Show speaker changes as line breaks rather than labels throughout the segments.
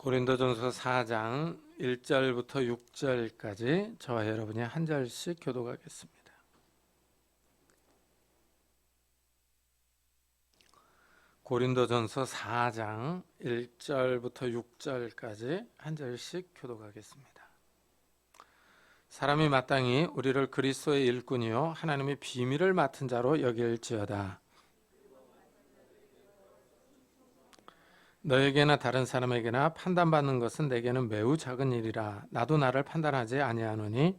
고린도전서 4장 1절부터 6절까지 저와 여러분이 한 절씩 교독하겠습니다. 고린도전서 4장 1절부터 6절까지 한 절씩 교독하겠습니다. 사람이 마땅히 우리를 그리스도의 일꾼이요 하나님의 비밀을 맡은 자로 여길지어다. 너에게나 다른 사람에게나 판단받는 것은 내게는 매우 작은 일이라. 나도 나를 판단하지 아니하노니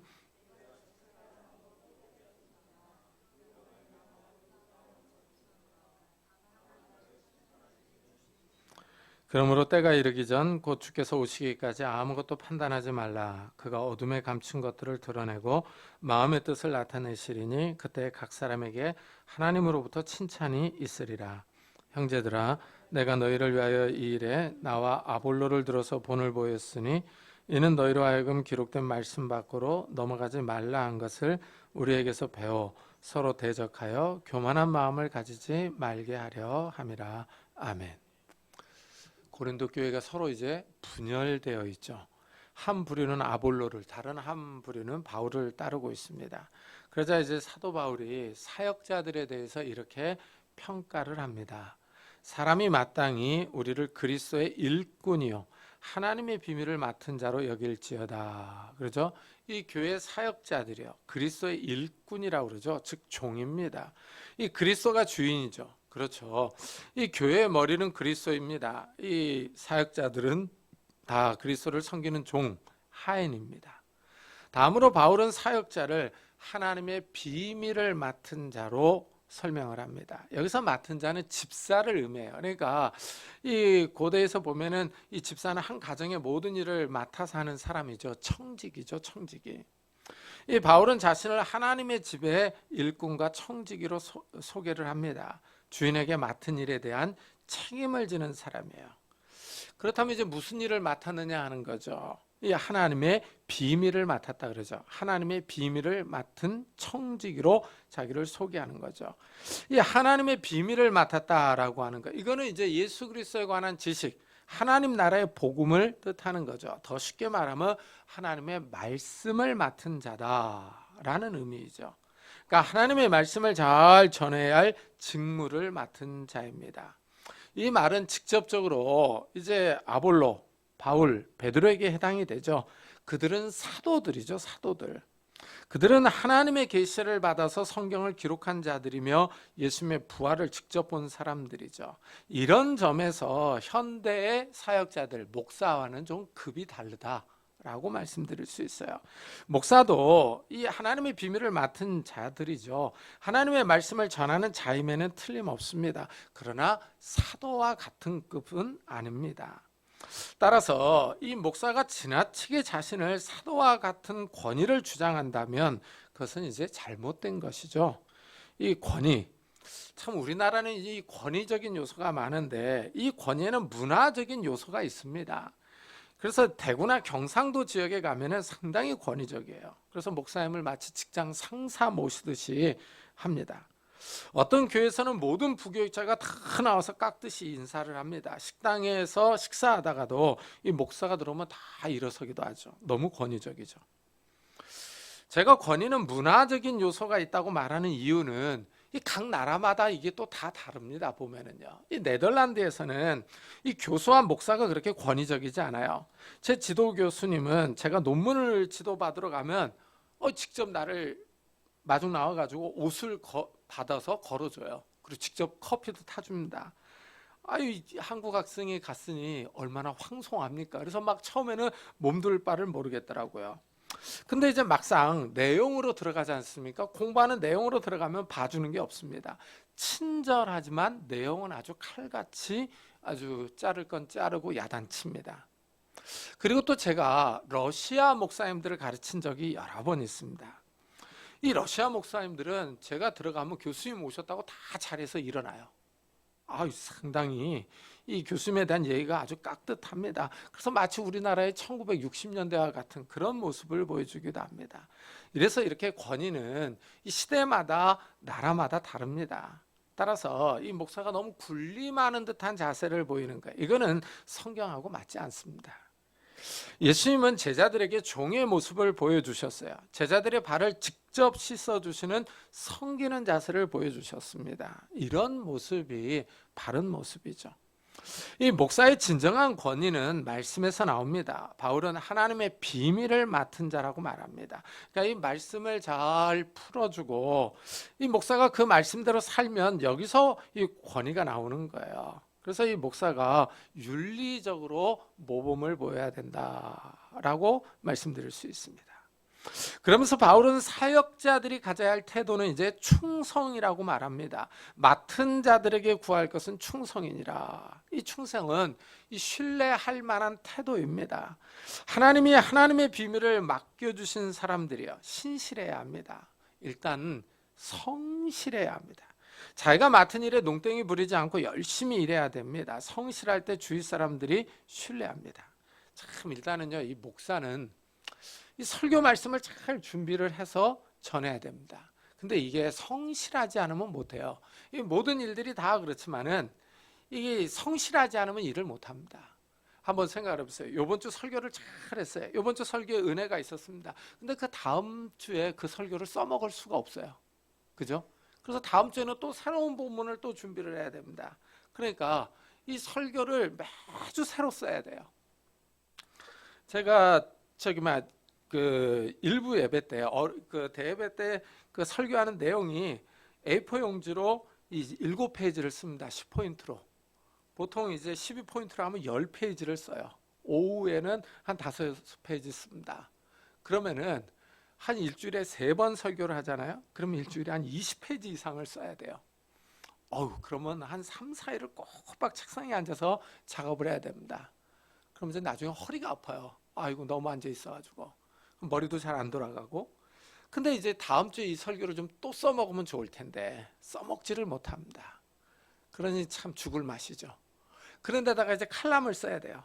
그러므로 때가 이르기 전 곧 주께서 오시기까지 아무것도 판단하지 말라. 그가 어둠에 감춘 것들을 드러내고 마음의 뜻을 나타내시리니 그때 각 사람에게 하나님으로부터 칭찬이 있으리라. 형제들아, 내가 너희를 위하여 이 일에 나와 아볼로를 들어서 본을 보였으니 이는 너희로 하여금 기록된 말씀 밖으로 넘어가지 말라 한 것을 우리에게서 배워 서로 대적하여 교만한 마음을 가지지 말게 하려 함이라. 아멘. 고린도 교회가 서로 이제 분열되어 있죠. 한 부류는 아볼로를, 다른 한 부류는 바울을 따르고 있습니다. 그러자 이제 사도 바울이 사역자들에 대해서 이렇게 평가를 합니다. 사람이 마땅히 우리를 그리스도의 일꾼이요 하나님의 비밀을 맡은 자로 여길지어다. 그러죠? 이 교회 사역자들이요 그리스도의 일꾼이라고 그러죠. 즉 종입니다. 이 그리스도가 주인이죠. 그렇죠. 이 교회의 머리는 그리스도입니다. 이 사역자들은 다 그리스도를 섬기는 종, 하인입니다. 다음으로 바울은 사역자를 하나님의 비밀을 맡은 자로 설명을 합니다. 여기서 맡은 자는 집사를 의미해요. 그러니까 이 고대에서 보면은 이 집사는 한 가정의 모든 일을 맡아서 하는 사람이죠. 청직이죠, 청직이. 이 바울은 자신을 하나님의 집의 일꾼과 청지기로 소개를 합니다. 주인에게 맡은 일에 대한 책임을 지는 사람이에요. 그렇다면 이제 무슨 일을 맡았느냐 하는 거죠. 이 하나님의 비밀을 맡았다 그러죠. 하나님의 비밀을 맡은 청지기로 자기를 소개하는 거죠. 이 하나님의 비밀을 맡았다라고 하는 거, 이거는 이제 예수 그리스도에 관한 지식, 하나님 나라의 복음을 뜻하는 거죠. 더 쉽게 말하면 하나님의 말씀을 맡은 자다라는 의미이죠. 그러니까 하나님의 말씀을 잘 전해야 할 직무를 맡은 자입니다. 이 말은 직접적으로 이제 아볼로, 바울, 베드로에게 해당이 되죠. 그들은 사도들이죠, 사도들. 그들은 하나님의 계시를 받아서 성경을 기록한 자들이며 예수님의 부활을 직접 본 사람들이죠. 이런 점에서 현대의 사역자들, 목사와는 좀 급이 다르다라고 말씀드릴 수 있어요. 목사도 이 하나님의 비밀을 맡은 자들이죠. 하나님의 말씀을 전하는 자임에는 틀림없습니다. 그러나 사도와 같은 급은 아닙니다. 따라서 이 목사가 지나치게 자신을 사도와 같은 권위를 주장한다면 그것은 이제 잘못된 것이죠. 이 권위, 참 우리나라는 이 권위적인 요소가 많은데 이 권위에는 문화적인 요소가 있습니다. 그래서 대구나 경상도 지역에 가면은 상당히 권위적이에요. 그래서 목사님을 마치 직장 상사 모시듯이 합니다. 어떤 교회에서는 모든 부교육자가 다 나와서 깍듯이 인사를 합니다. 식당에서 식사하다가도 이 목사가 들어오면 다 일어서기도 하죠. 너무 권위적이죠. 제가 권위는 문화적인 요소가 있다고 말하는 이유는 이 각 나라마다 이게 또 다 다릅니다. 보면은요. 이 네덜란드에서는 이 교수와 목사가 그렇게 권위적이지 않아요. 제 지도 교수님은 제가 논문을 지도받으러 가면 직접 나를 마중 나와가지고 옷을 받아서 걸어줘요. 그리고 직접 커피도 타줍니다. 아유, 한국 학생이 갔으니 얼마나 황송합니까? 그래서 막 처음에는 몸둘 바를 모르겠더라고요. 근데 이제 막상 내용으로 들어가지 않습니까? 공부하는 내용으로 들어가면 봐주는 게 없습니다. 친절하지만 내용은 아주 칼같이 아주 자를 건 자르고 야단칩니다. 그리고 또 제가 러시아 목사님들을 가르친 적이 여러 번 있습니다. 이 러시아 목사님들은 제가 들어가면 교수님 오셨다고 다 자리에서 일어나요. 상당히 이 교수님에 대한 예의가 아주 깍듯합니다. 그래서 마치 우리나라의 1960년대와 같은 그런 모습을 보여주기도 합니다. 이래서 이렇게 권위는 이 시대마다 나라마다 다릅니다. 따라서 이 목사가 너무 군림하는 듯한 자세를 보이는 거예요. 이거는 성경하고 맞지 않습니다. 예수님은 제자들에게 종의 모습을 보여주셨어요. 제자들의 발을 직접 씻어주시는 섬기는 자세를 보여주셨습니다. 이런 모습이 바른 모습이죠. 이 목사의 진정한 권위는 말씀에서 나옵니다. 바울은 하나님의 비밀을 맡은 자라고 말합니다. 그러니까 이 말씀을 잘 풀어주고 이 목사가 그 말씀대로 살면 여기서 이 권위가 나오는 거예요. 그래서 이 목사가 윤리적으로 모범을 보여야 된다라고 말씀드릴 수 있습니다. 그러면서 바울은 사역자들이 가져야 할 태도는 이제 충성이라고 말합니다. 맡은 자들에게 구할 것은 충성이니라. 이 충성은 이 신뢰할 만한 태도입니다. 하나님이 하나님의 비밀을 맡겨주신 사람들이요, 신실해야 합니다. 일단 성실해야 합니다. 자기가 맡은 일에 농땡이 부리지 않고 열심히 일해야 됩니다. 성실할 때 주위 사람들이 신뢰합니다. 참 일단은요, 이 목사는 이 설교 말씀을 잘 준비를 해서 전해야 됩니다. 근데 이게 성실하지 않으면 못해요. 이 모든 일들이 다 그렇지만은 이게 성실하지 않으면 일을 못합니다. 한번 생각해 보세요. 이번 주 설교를 잘 했어요. 이번 주 설교에 은혜가 있었습니다. 근데 그 다음 주에 그 설교를 써먹을 수가 없어요. 그죠? 그래서 다음 주에는 또 새로운 본문을 또 준비를 해야 됩니다. 그러니까 이 설교를 매주 새로 써야 돼요. 제가 그 일부 예배 때, 그 대예배 때 그 설교하는 내용이 A4 용지로 이 7페이지를 씁니다. 10포인트로. 보통 이제 12포인트로 하면 10페이지를 써요. 오후에는 한 5페이지 씁니다. 그러면은 한 일주일에 3번 설교를 하잖아요. 그러면 일주일에 한 20페이지 이상을 써야 돼요. 그러면 한 3, 4일을 꼬박 책상에 앉아서 작업을 해야 됩니다. 그럼 이제 나중에 허리가 아파요. 아이고, 너무 앉아 있어가지고. 머리도 잘 안 돌아가고. 근데 이제 다음 주에 이 설교를 좀 또 써먹으면 좋을 텐데 써먹지를 못합니다. 그러니 참 죽을 맛이죠. 그런데다가 이제 칼럼을 써야 돼요.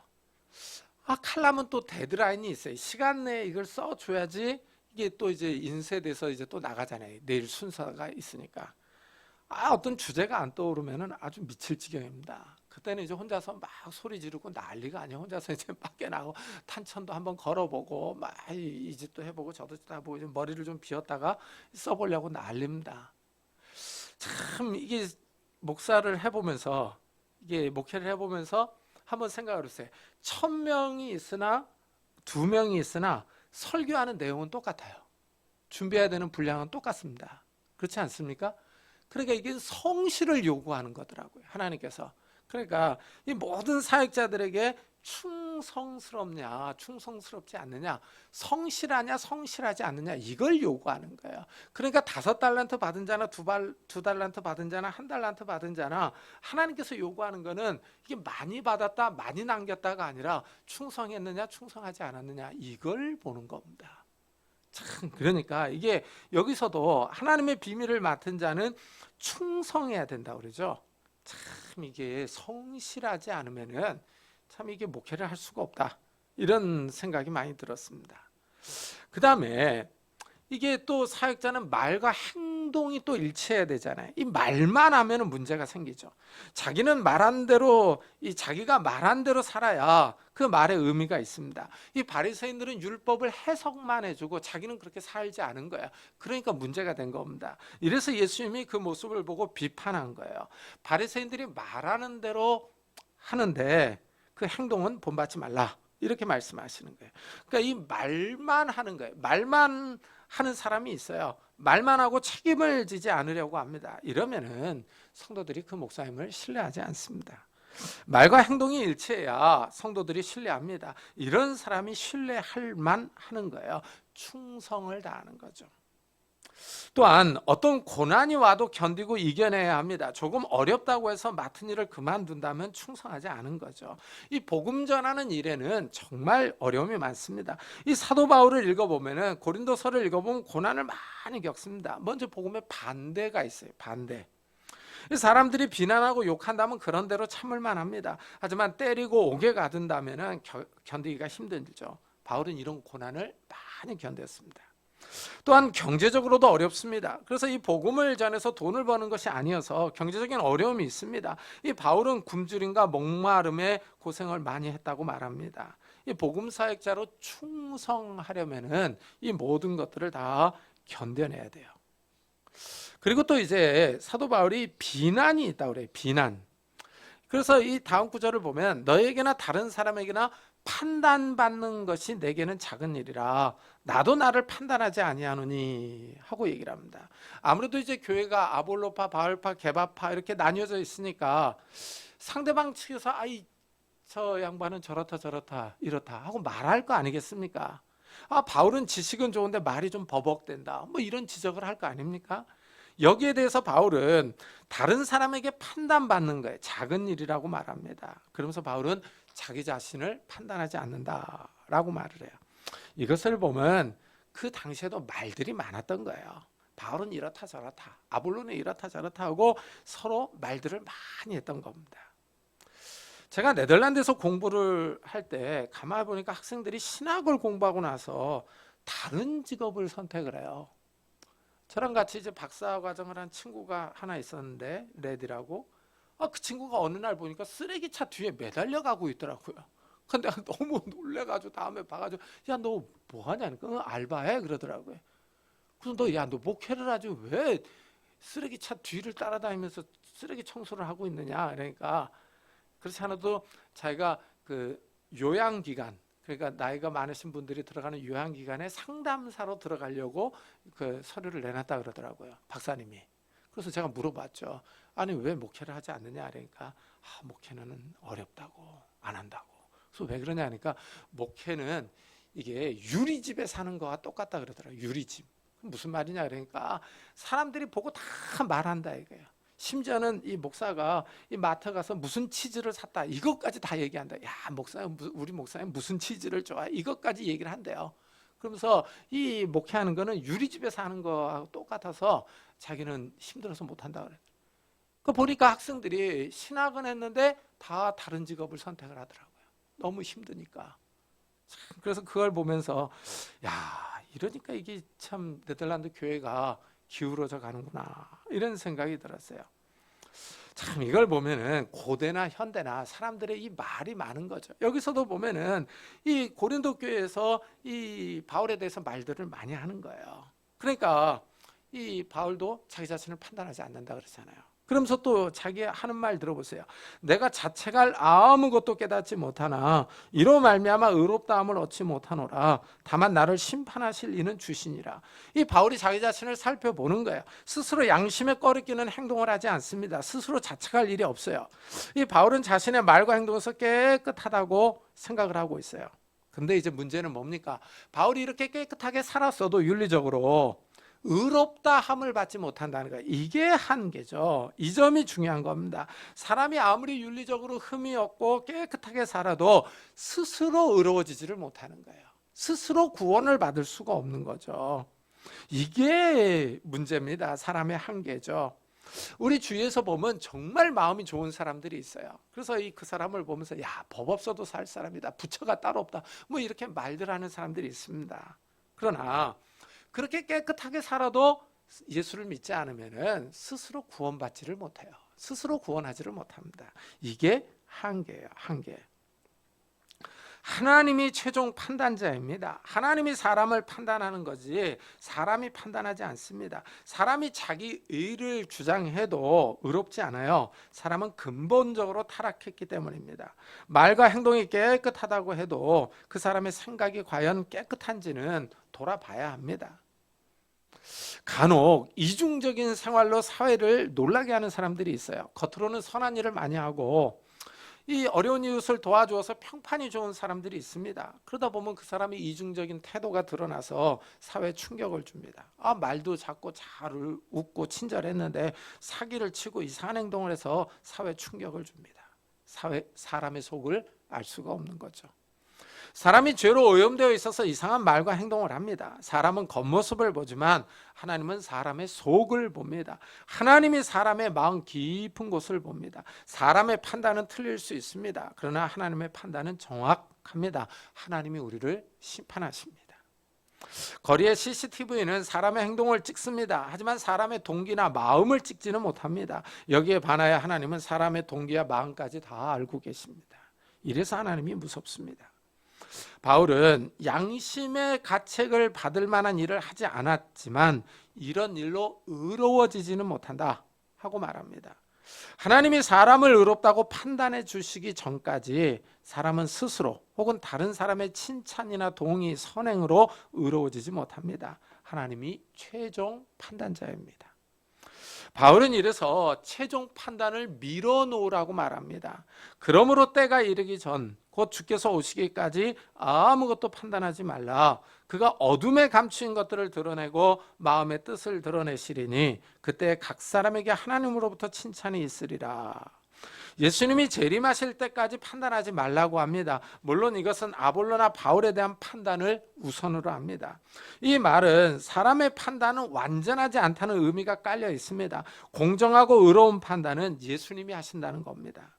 칼럼은 또 데드라인이 있어요. 시간 내에 이걸 써줘야지 이게 또 이제 인쇄돼서 이제 또 나가잖아요. 내일 순서가 있으니까. 어떤 주제가 안 떠오르면은 아주 미칠 지경입니다. 그때는 이제 혼자서 막 소리 지르고 난리가 아니에요. 혼자서 이제 밖에 나가고 탄천도 한번 걸어보고 막 이 짓도 해보고 저도 해보고 머리를 좀 비웠다가 써보려고 난립니다. 참 이게 목사를 해보면서 이게 목회를 해보면서 한번 생각을 해보세요. 1000명이 있으나 2명이 있으나 설교하는 내용은 똑같아요. 준비해야 되는 분량은 똑같습니다. 그렇지 않습니까? 그러니까 이게 성실을 요구하는 거더라고요. 하나님께서. 그러니까 이 모든 사역자들에게 충성스럽냐, 충성스럽지 않느냐, 성실하냐, 성실하지 않느냐, 이걸 요구하는 거예요. 그러니까 5달란트 받은 자나 2달란트 받은 자나 1달란트 받은 자나 하나님께서 요구하는 거는 이게 많이 받았다, 많이 남겼다가 아니라 충성했느냐, 충성하지 않았느냐, 이걸 보는 겁니다. 참, 그러니까 이게 여기서도 하나님의 비밀을 맡은 자는 충성해야 된다고 그러죠. 참 이게 성실하지 않으면은 참 이게 목회를 할 수가 없다, 이런 생각이 많이 들었습니다. 그 다음에 이게 또 사역자는 말과 행동이 또 일치해야 되잖아요. 이 말만 하면은 문제가 생기죠. 자기는 말한 대로, 자기가 말한 대로 살아야 그 말의 의미가 있습니다. 이 바리새인들은 율법을 해석만 해주고 자기는 그렇게 살지 않은 거예요. 그러니까 문제가 된 겁니다. 이래서 예수님이 그 모습을 보고 비판한 거예요. 바리새인들이 말하는 대로 하는데 그 행동은 본받지 말라, 이렇게 말씀하시는 거예요. 그러니까 이 말만 하는 거예요. 말만 하는 사람이 있어요. 말만 하고 책임을 지지 않으려고 합니다. 이러면은 성도들이 그 목사님을 신뢰하지 않습니다. 말과 행동이 일치해야 성도들이 신뢰합니다. 이런 사람이 신뢰할 만하는 거예요. 충성을 다하는 거죠. 또한 어떤 고난이 와도 견디고 이겨내야 합니다. 조금 어렵다고 해서 맡은 일을 그만둔다면 충성하지 않은 거죠. 이 복음 전하는 일에는 정말 어려움이 많습니다. 이 사도 바울을 읽어보면은, 고린도서를 읽어보면 고난을 많이 겪습니다. 먼저 복음에 반대가 있어요. 반대. 사람들이 비난하고 욕한다면 그런 대로 참을만 합니다. 하지만 때리고 옥에 가둔다면은 견디기가 힘들죠. 바울은 이런 고난을 많이 견뎠습니다. 또한 경제적으로도 어렵습니다. 그래서 이 복음을 전해서 돈을 버는 것이 아니어서 경제적인 어려움이 있습니다. 이 바울은 굶주림과 목마름에 고생을 많이 했다고 말합니다. 이 복음 사역자로 충성하려면은 이 모든 것들을 다 견뎌내야 돼요. 그리고 또 이제 사도 바울이 비난이 있다고 그래요. 비난. 그래서 이 다음 구절을 보면 너에게나 다른 사람에게나 판단받는 것이 내게는 작은 일이라 나도 나를 판단하지 아니하노니 하고 얘기를 합니다. 아무래도 이제 교회가 아볼로파, 바울파, 게바파 이렇게 나뉘어져 있으니까 상대방 측에서 아이 저 양반은 저렇다 저렇다 이렇다 하고 말할 거 아니겠습니까? 아 바울은 지식은 좋은데 말이 좀 버벅댄다 뭐 이런 지적을 할 거 아닙니까? 여기에 대해서 바울은 다른 사람에게 판단받는 거예요. 작은 일이라고 말합니다. 그러면서 바울은 자기 자신을 판단하지 않는다라고 말을 해요. 이것을 보면 그 당시에도 말들이 많았던 거예요. 바울은 이렇다 저렇다, 아볼로는 이렇다 저렇다 하고 서로 말들을 많이 했던 겁니다. 제가 네덜란드에서 공부를 할 때 가만히 보니까 학생들이 신학을 공부하고 나서 다른 직업을 선택을 해요. 저랑 같이 이제 박사 과정을 한 친구가 하나 있었는데 레디라고 그 친구가 어느 날 보니까 쓰레기차 뒤에 매달려 가고 있더라고요. 근데 너무 놀래가지고 다음에 봐가지고 야 너 뭐하냐니까 알바해 그러더라고요. 그래서 너 목회를 하지 왜 쓰레기차 뒤를 따라다니면서 쓰레기 청소를 하고 있느냐 그러니까 그렇지 않아도 자기가 그 요양기관 그러니까 나이가 많으신 분들이 들어가는 요양기관에 상담사로 들어가려고 그 서류를 내놨다 그러더라고요. 박사님이. 그래서 제가 물어봤죠. 아니 왜 목회를 하지 않느냐 그러니까 목회는 어렵다고 안 한다고. 그래서 왜 그러냐 하니까 목회는 이게 유리집에 사는 거와 똑같다 그러더라고요. 유리집. 무슨 말이냐 그러니까 사람들이 보고 다 말한다 이거예요. 심지어는 이 목사가 이 마트 가서 무슨 치즈를 샀다 이것까지 다 얘기한다. 야 목사님 우리 목사님 무슨 치즈를 좋아해 이것까지 얘기를 한대요. 그러면서 이 목회하는 거는 유리집에 사는 거하고 똑같아서 자기는 힘들어서 못한다 그래. 그 보니까 학생들이 신학은 했는데 다 다른 직업을 선택을 하더라고요. 너무 힘드니까. 그래서 그걸 보면서 야 이러니까 이게 참 네덜란드 교회가 기울어져 가는구나 이런 생각이 들었어요. 참 이걸 보면은 고대나 현대나 사람들의 이 말이 많은 거죠. 여기서도 보면은 이 고린도 교회에서 이 바울에 대해서 말들을 많이 하는 거예요. 그러니까 이 바울도 자기 자신을 판단하지 않는다 그러잖아요. 그러면서 또 자기 하는 말 들어보세요. 내가 자책할 아무것도 깨닫지 못하나 이로 말미암아 의롭다함을 얻지 못하노라. 다만 나를 심판하실 이는 주시니라. 이 바울이 자기 자신을 살펴보는 거예요. 스스로 양심에 꺼리끼는 행동을 하지 않습니다. 스스로 자책할 일이 없어요. 이 바울은 자신의 말과 행동에서 깨끗하다고 생각을 하고 있어요. 근데 이제 문제는 뭡니까? 바울이 이렇게 깨끗하게 살았어도 윤리적으로 의롭다 함을 받지 못한다는 거예요. 이게 한계죠. 이 점이 중요한 겁니다. 사람이 아무리 윤리적으로 흠이 없고 깨끗하게 살아도 스스로 의로워지지를 못하는 거예요. 스스로 구원을 받을 수가 없는 거죠. 이게 문제입니다. 사람의 한계죠. 우리 주위에서 보면 정말 마음이 좋은 사람들이 있어요. 그래서 그 사람을 보면서 야, 법 없어도 살 사람이다. 부처가 따로 없다. 뭐 이렇게 말들 하는 사람들이 있습니다. 그러나 그렇게 깨끗하게 살아도 예수를 믿지 않으면 스스로 구원받지를 못해요. 스스로 구원하지를 못합니다. 이게 한계예요. 한계. 하나님이 최종 판단자입니다. 하나님이 사람을 판단하는 거지 사람이 판단하지 않습니다. 사람이 자기 의를 주장해도 의롭지 않아요. 사람은 근본적으로 타락했기 때문입니다. 말과 행동이 깨끗하다고 해도 그 사람의 생각이 과연 깨끗한지는 돌아봐야 합니다. 간혹 이중적인 생활로 사회를 놀라게 하는 사람들이 있어요. 겉으로는 선한 일을 많이 하고 이 어려운 이웃을 도와주어서 평판이 좋은 사람들이 있습니다. 그러다 보면 그 사람이 이중적인 태도가 드러나서 사회에 충격을 줍니다. 말도 작고 잘 웃고 친절했는데 사기를 치고 이상한 행동을 해서 사회에 충격을 줍니다. 사람의 속을 알 수가 없는 거죠. 사람이 죄로 오염되어 있어서 이상한 말과 행동을 합니다. 사람은 겉모습을 보지만 하나님은 사람의 속을 봅니다. 하나님이 사람의 마음 깊은 곳을 봅니다. 사람의 판단은 틀릴 수 있습니다. 그러나 하나님의 판단은 정확합니다. 하나님이 우리를 심판하십니다. 거리의 CCTV는 사람의 행동을 찍습니다. 하지만 사람의 동기나 마음을 찍지는 못합니다. 여기에 반하여 하나님은 사람의 동기와 마음까지 다 알고 계십니다. 이래서 하나님이 무섭습니다. 바울은 양심의 가책을 받을 만한 일을 하지 않았지만 이런 일로 의로워지지는 못한다 하고 말합니다. 하나님이 사람을 의롭다고 판단해 주시기 전까지 사람은 스스로 혹은 다른 사람의 칭찬이나 동의, 선행으로 의로워지지 못합니다. 하나님이 최종 판단자입니다. 바울은 이래서 최종 판단을 밀어놓으라고 말합니다. 그러므로 때가 이르기 전 곧 주께서 오시기까지 아무것도 판단하지 말라. 그가 어둠에 감추인 것들을 드러내고 마음의 뜻을 드러내시리니 그때 각 사람에게 하나님으로부터 칭찬이 있으리라. 예수님이 재림하실 때까지 판단하지 말라고 합니다. 물론 이것은 아볼로나 바울에 대한 판단을 우선으로 합니다. 이 말은 사람의 판단은 완전하지 않다는 의미가 깔려 있습니다. 공정하고 의로운 판단은 예수님이 하신다는 겁니다.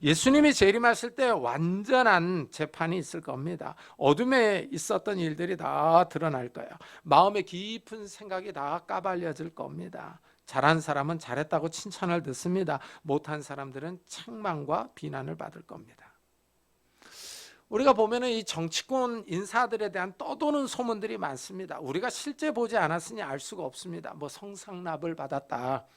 예수님이 재림하실 때 완전한 재판이 있을 겁니다. 어둠에 있었던 일들이 다 드러날 거예요. 마음의 깊은 생각이 다 까발려질 겁니다. 잘한 사람은 잘했다고 칭찬을 듣습니다. 못한 사람들은 책망과 비난을 받을 겁니다. 우리가 보면은 이 정치권 인사들에 대한 떠도는 소문들이 많습니다. 우리가 실제 보지 않았으니 알 수가 없습니다. 뭐 성상납을 받았다,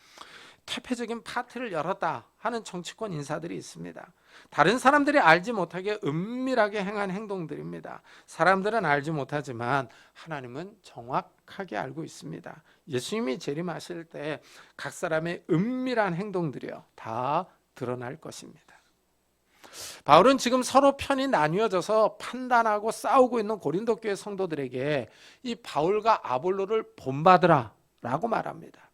퇴폐적인 파티를 열었다 하는 정치권 인사들이 있습니다. 다른 사람들이 알지 못하게 은밀하게 행한 행동들입니다. 사람들은 알지 못하지만 하나님은 정확하게 알고 있습니다. 예수님이 재림하실 때 각 사람의 은밀한 행동들이요 다 드러날 것입니다. 바울은 지금 서로 편이 나뉘어져서 판단하고 싸우고 있는 고린도 교회 성도들에게 이 바울과 아볼로를 본받으라 라고 말합니다.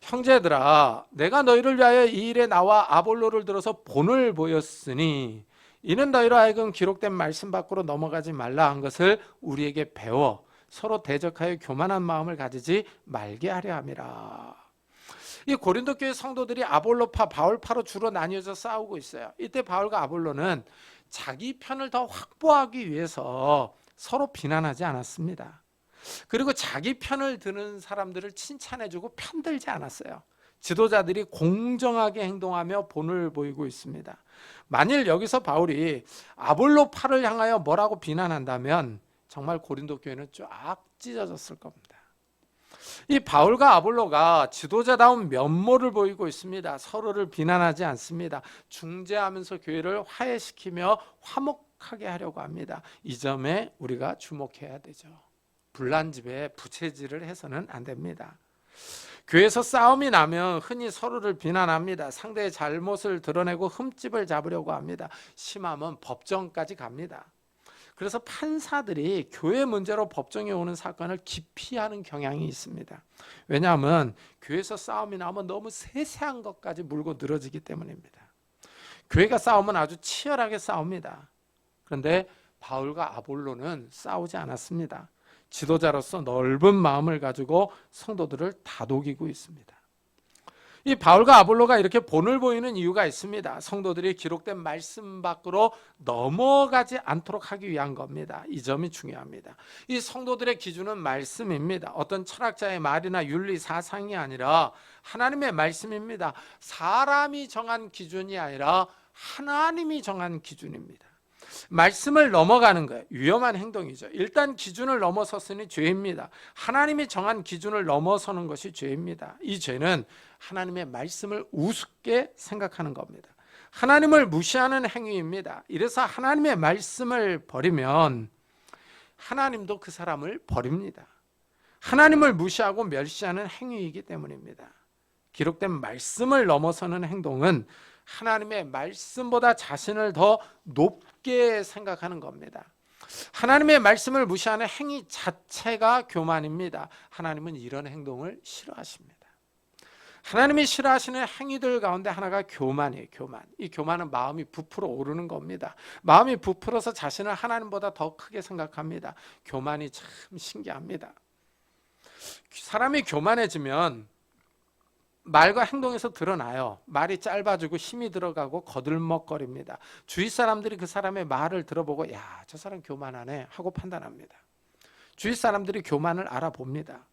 형제들아, 내가 너희를 위하여 이 일에 나와 아볼로를 들어서 본을 보였으니 이는 너희로 하여금 기록된 말씀 밖으로 넘어가지 말라 한 것을 우리에게 배워 서로 대적하여 교만한 마음을 가지지 말게 하려 함이라. 이 고린도 교회 성도들이 아볼로파, 바울파로 주로 나뉘어서 싸우고 있어요. 이때 바울과 아볼로는 자기 편을 더 확보하기 위해서 서로 비난하지 않았습니다. 그리고 자기 편을 드는 사람들을 칭찬해주고 편들지 않았어요. 지도자들이 공정하게 행동하며 본을 보이고 있습니다. 만일 여기서 바울이 아볼로파를 향하여 뭐라고 비난한다면 정말 고린도 교회는 쫙 찢어졌을 겁니다. 이 바울과 아볼로가 지도자다운 면모를 보이고 있습니다. 서로를 비난하지 않습니다. 중재하면서 교회를 화해시키며 화목하게 하려고 합니다. 이 점에 우리가 주목해야 되죠. 불난집에 부채질을 해서는 안 됩니다. 교회에서 싸움이 나면 흔히 서로를 비난합니다. 상대의 잘못을 드러내고 흠집을 잡으려고 합니다. 심하면 법정까지 갑니다. 그래서 판사들이 교회 문제로 법정에 오는 사건을 기피하는 경향이 있습니다. 왜냐하면 교회에서 싸움이 나면 너무 세세한 것까지 물고 늘어지기 때문입니다. 교회가 싸우면 아주 치열하게 싸웁니다. 그런데 바울과 아볼로는 싸우지 않았습니다. 지도자로서 넓은 마음을 가지고 성도들을 다독이고 있습니다. 이 바울과 아볼로가 이렇게 본을 보이는 이유가 있습니다. 성도들이 기록된 말씀 밖으로 넘어가지 않도록 하기 위한 겁니다. 이 점이 중요합니다. 이 성도들의 기준은 말씀입니다. 어떤 철학자의 말이나 윤리 사상이 아니라 하나님의 말씀입니다. 사람이 정한 기준이 아니라 하나님이 정한 기준입니다. 말씀을 넘어가는 거예요. 위험한 행동이죠. 일단 기준을 넘어섰으니 죄입니다. 하나님이 정한 기준을 넘어서는 것이 죄입니다. 이 죄는 하나님의 말씀을 우습게 생각하는 겁니다. 하나님을 무시하는 행위입니다. 이래서 하나님의 말씀을 버리면 하나님도 그 사람을 버립니다. 하나님을 무시하고 멸시하는 행위이기 때문입니다. 기록된 말씀을 넘어서는 행동은 하나님의 말씀보다 자신을 더 높게 생각하는 겁니다. 하나님의 말씀을 무시하는 행위 자체가 교만입니다. 하나님은 이런 행동을 싫어하십니다. 하나님이 싫어하시는 행위들 가운데 하나가 교만이에요. 교만. 이 교만은 마음이 부풀어 오르는 겁니다. 마음이 부풀어서 자신을 하나님보다 더 크게 생각합니다. 교만이 참 신기합니다. 사람이 교만해지면 말과 행동에서 드러나요. 말이 짧아지고 힘이 들어가고 거들먹거립니다. 주위 사람들이 그 사람의 말을 들어보고 야, 저 사람 교만하네 하고 판단합니다. 주위 사람들이 교만을 알아봅니다.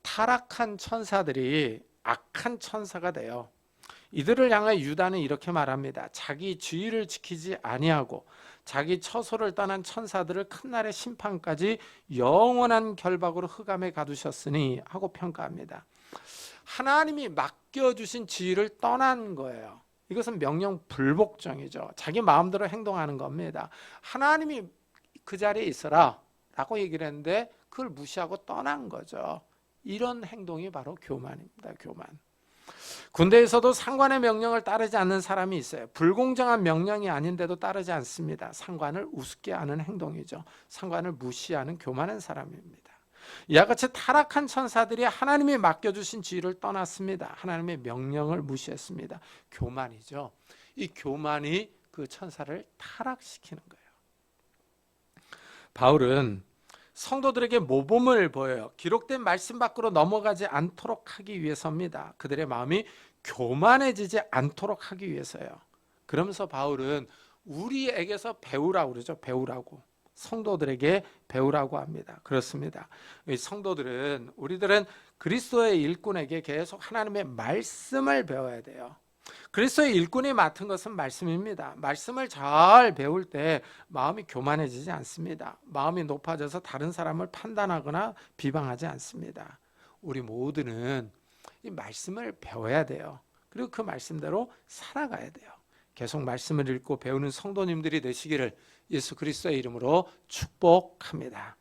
타락한 천사들이 악한 천사가 돼요. 이들을 향해 유다는 이렇게 말합니다. 자기 주의를 지키지 아니하고 자기 처소를 떠난 천사들을 큰 날의 심판까지 영원한 결박으로 흑암에 가두셨으니 하고 평가합니다. 하나님이 맡겨주신 지위를 떠난 거예요. 이것은 명령 불복종이죠. 자기 마음대로 행동하는 겁니다. 하나님이 그 자리에 있어라 라고 얘기를 했는데 그걸 무시하고 떠난 거죠. 이런 행동이 바로 교만입니다. 교만. 군대에서도 상관의 명령을 따르지 않는 사람이 있어요. 불공정한 명령이 아닌데도 따르지 않습니다. 상관을 우습게 하는 행동이죠. 상관을 무시하는 교만한 사람입니다. 이와 같이 타락한 천사들이 하나님이 맡겨주신 지위를 떠났습니다. 하나님의 명령을 무시했습니다. 교만이죠. 이 교만이 그 천사를 타락시키는 거예요. 바울은 성도들에게 모범을 보여요. 기록된 말씀 밖으로 넘어가지 않도록 하기 위해서입니다. 그들의 마음이 교만해지지 않도록 하기 위해서요. 그러면서 바울은 우리에게서 배우라고 그러죠. 배우라고. 성도들에게 배우라고 합니다. 그렇습니다. 성도들은, 우리들은 그리스도의 일꾼에게 계속 하나님의 말씀을 배워야 돼요. 그리스도의 일꾼이 맡은 것은 말씀입니다. 말씀을 잘 배울 때 마음이 교만해지지 않습니다. 마음이 높아져서 다른 사람을 판단하거나 비방하지 않습니다. 우리 모두는 이 말씀을 배워야 돼요. 그리고 그 말씀대로 살아가야 돼요. 계속 말씀을 읽고 배우는 성도님들이 되시기를 예수 그리스도의 이름으로 축복합니다.